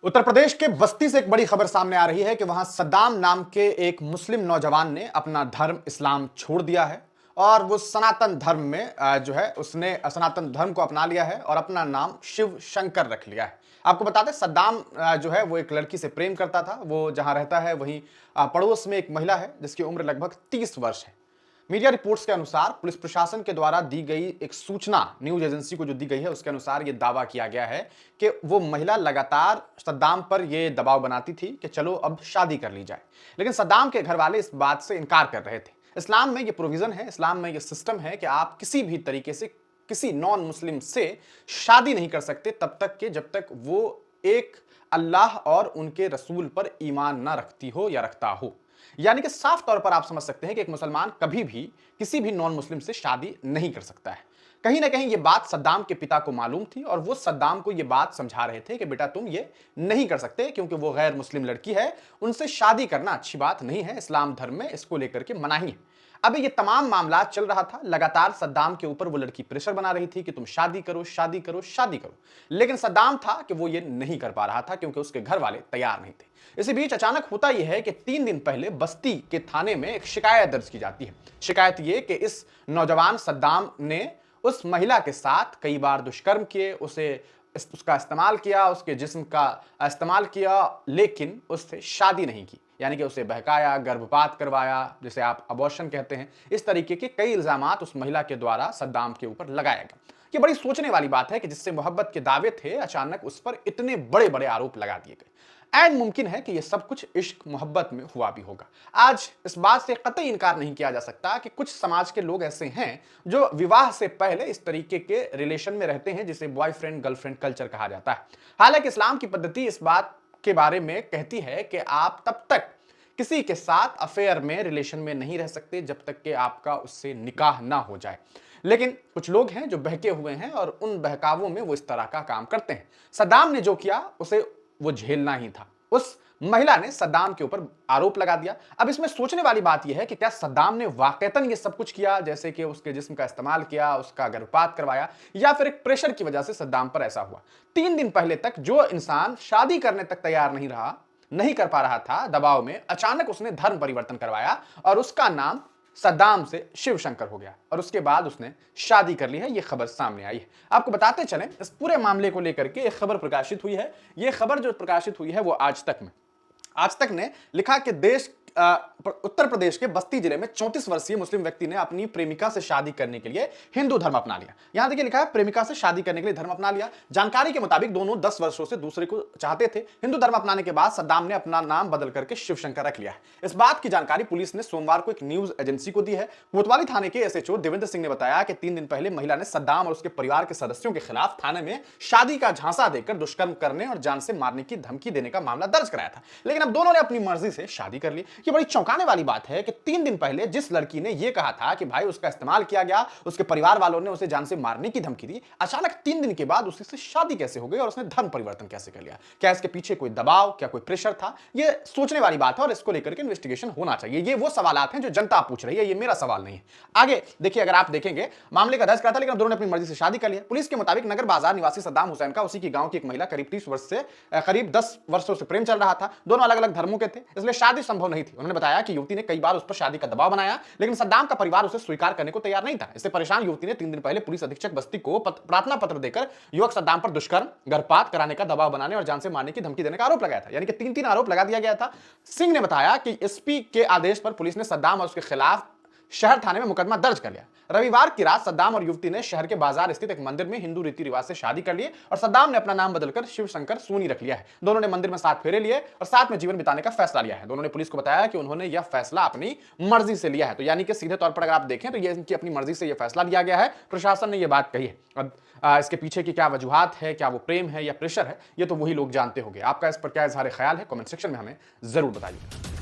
उत्तर प्रदेश के बस्ती से एक बड़ी खबर सामने आ रही है कि वहां सद्दाम नाम के एक मुस्लिम नौजवान ने अपना धर्म इस्लाम छोड़ दिया है और वो सनातन धर्म में जो है उसने सनातन धर्म को अपना लिया है और अपना नाम शिव शंकर रख लिया है। आपको बता दें सद्दाम जो है वो एक लड़की से प्रेम करता था। वो जहां रहता है वहीं पड़ोस में एक महिला है जिसकी उम्र लगभग 30 वर्ष है। मीडिया रिपोर्ट्स के अनुसार पुलिस प्रशासन के द्वारा दी गई एक सूचना न्यूज एजेंसी को जो दी गई है उसके अनुसार यह दावा किया गया है कि वो महिला लगातार सद्दाम पर यह दबाव बनाती थी कि चलो अब शादी कर ली जाए, लेकिन सद्दाम के घर वाले इस बात से इनकार कर रहे थे। इस्लाम में यह प्रोविजन है, इस्लाम में यह सिस्टम है कि आप किसी भी तरीके से किसी नॉन मुस्लिम से शादी नहीं कर सकते तब तक कि जब तक वो एक अल्लाह और उनके रसूल पर ईमान ना रखती हो या रखता हो। यानी कि साफ तौर पर आप समझ सकते हैं कि एक मुसलमान कभी भी किसी भी नॉन मुस्लिम से शादी नहीं कर सकता है। कहीं ना कहीं यह बात सद्दाम के पिता को मालूम थी और वो सद्दाम को यह बात समझा रहे थे कि बेटा तुम ये नहीं कर सकते क्योंकि वो गैर मुस्लिम लड़की है, उनसे शादी करना अच्छी बात नहीं है, इस्लाम धर्म में इसको लेकर के मनाही है। अब ये तमाम मामला चल रहा था, लगातार सद्दाम के ऊपर वो लड़की प्रेशर बना रही थी कि तुम शादी करो शादी करो शादी करो, लेकिन सद्दाम था कि वो ये नहीं कर पा रहा था क्योंकि उसके घर वाले तैयार नहीं थे। इसी बीच अचानक होता यह है कि 3 दिन पहले बस्ती के थाने में एक शिकायत दर्ज की जाती है। शिकायत यह कि इस नौजवान सद्दाम ने उस महिला के साथ कई बार दुष्कर्म किए, उसका इस्तेमाल किया, उसके जिस्म का इस्तेमाल किया, लेकिन उससे शादी नहीं की। यानी कि उसे बहकाया, गर्भपात करवाया, जिसे आप अबॉर्शन कहते हैं। इस तरीके के कई इल्जामात उस महिला के द्वारा सद्दाम के ऊपर लगाया गया। ये बड़ी सोचने वाली बात है कि जिससे मोहब्बत के दावे थे अचानक उस पर इतने बड़े बड़े आरोप लगा दिए गए। ऐन मुमकिन है कि यह सब कुछ इश्क मोहब्बत में हुआ भी होगा। आज इस बात से कतई इनकार नहीं किया जा सकता कि कुछ समाज के लोग ऐसे हैं जो विवाह से पहले इस तरीके के रिलेशन में रहते हैं जिसे बॉयफ्रेंड गर्लफ्रेंड कल्चर कहा जाता है। हालांकि इस्लाम की पद्धति इस बात के बारे में कहती है कि आप तब तक किसी के साथ अफेयर में रिलेशन में नहीं रह सकते जब तक कि आपका उससे निकाह ना हो जाए। लेकिन कुछ लोग हैं जो बहके हुए हैं और उन बहकावों में वो इस तरह का काम करते हैं। सद्दाम ने जो किया उसे वो झेलना ही था। उस महिला ने सद्दाम के ऊपर आरोप लगा दिया। अब इसमें सोचने वाली बात यह है कि क्या सद्दाम ने वाकईतन ये सब कुछ किया, जैसे कि उसके जिस्म का इस्तेमाल किया, उसका गर्भपात करवाया, या फिर एक प्रेशर की वजह से सद्दाम पर ऐसा हुआ। 3 दिन पहले तक जो इंसान शादी करने तक तैयार नहीं कर पा रहा था, दबाव में अचानक उसने धर्म परिवर्तन करवाया और उसका नाम सद्दाम से शिव शंकर हो गया और उसके बाद उसने शादी कर ली है। यह खबर सामने आई है। आपको बताते चलें इस पूरे मामले को लेकर के एक खबर प्रकाशित हुई है। यह खबर जो प्रकाशित हुई है वो आज तक ने लिखा कि उत्तर प्रदेश के बस्ती जिले में 34 वर्षीय मुस्लिम व्यक्ति ने अपनी प्रेमिका से शादी करने के लिए हिंदू धर्म अपना लिया। यहां देखिए लिखा है प्रेमिका से शादी करने के लिए धर्म अपना लिया। जानकारी के मुताबिक दोनों 10 वर्षों से दूसरे को चाहते थे। हिंदू धर्म अपनाने के बाद सद्दाम ने अपना नाम बदल करके शिव शंकर रख लिया है। इस बात की जानकारी पुलिस ने सोमवार को एक न्यूज एजेंसी को दी है। कोतवाली थाने के एसएचओ देवेंद्र सिंह ने बताया कि 3 दिन पहले महिला ने सद्दाम और उसके परिवार के सदस्यों के खिलाफ थाने में शादी का झांसा देकर दुष्कर्म करने और जान से मारने की धमकी देने का मामला दर्ज कराया था, लेकिन अब दोनों ने अपनी मर्जी से शादी कर ली। ये बड़ी चौंकाने वाली बात है कि 3 दिन पहले जिस लड़की ने यह कहा था कि भाई उसका इस्तेमाल किया गया, उसके परिवार वालों ने उसे जान से मारने की धमकी दी, अचानक 3 दिन के बाद उससे शादी कैसे हो गई और उसने धर्म परिवर्तन कैसे कर लिया? क्या इसके पीछे कोई दबाव, क्या कोई प्रेशर था? यह सोचने वाली बात है और इसको लेकर के इन्वेस्टिगेशन होना चाहिए। ये वो सवालात हैं जो जनता पूछ रही है, ये मेरा सवाल नहीं है। आगे देखिए, अगर आप देखेंगे मामले का दर्ज करा था लेकिन दोनों ने अपनी मर्जी से शादी कर लिया। पुलिस के मुताबिक नगर बाजार निवासी सद्दाम हुसैन का उसी की गांव की एक महिला करीब 30 वर्ष से करीब 10 वर्षों से प्रेम चल रहा था। दोनों अलग अलग धर्मों के थे, इसलिए शादी संभव नहीं थी। उन्होंने बताया कि युवती ने कई बार उस पर शादी का दबाव बनाया, लेकिन सद्दाम का परिवार उसे स्वीकार करने को तैयार नहीं था। इससे परेशान युवती ने 3 दिन पहले पुलिस अधीक्षक बस्ती को प्रार्थना पत्र देकर युवक सद्दाम पर दुष्कर्म, गर्भपात कराने का दबाव बनाने और जान से मारने की धमकी देने का आरोप लगाया था। यानी कि 3 आरोप लगा दिया गया था। सिंह ने बताया कि एसपी के आदेश पर पुलिस ने सद्दाम और उसके खिलाफ शहर थाने में मुकदमा दर्ज कर लिया। रविवार की रात सद्दाम और युवती ने शहर के बाजार स्थित एक मंदिर में हिंदू रीति रिवाज से शादी कर ली और सद्दाम ने अपना नाम बदलकर शिव शंकर सोनी रख लिया है। दोनों ने मंदिर में 7 फेरे लिए और साथ में जीवन बिताने का फैसला लिया है। दोनों ने पुलिस को बताया कि उन्होंने यह फैसला अपनी मर्जी से लिया है। तो यानी कि सीधे तौर पर अगर आप देखें तो यह इनकी अपनी मर्जी से यह फैसला लिया गया है। प्रशासन ने यह बात कही है। अब इसके पीछे की क्या वजूहात है, क्या वो प्रेम है या प्रेशर है, ये तो वही लोग जानते होंगे। आपका इस पर क्या इजहार ख्याल है? कमेंट सेक्शन में हमें जरूर बताइए।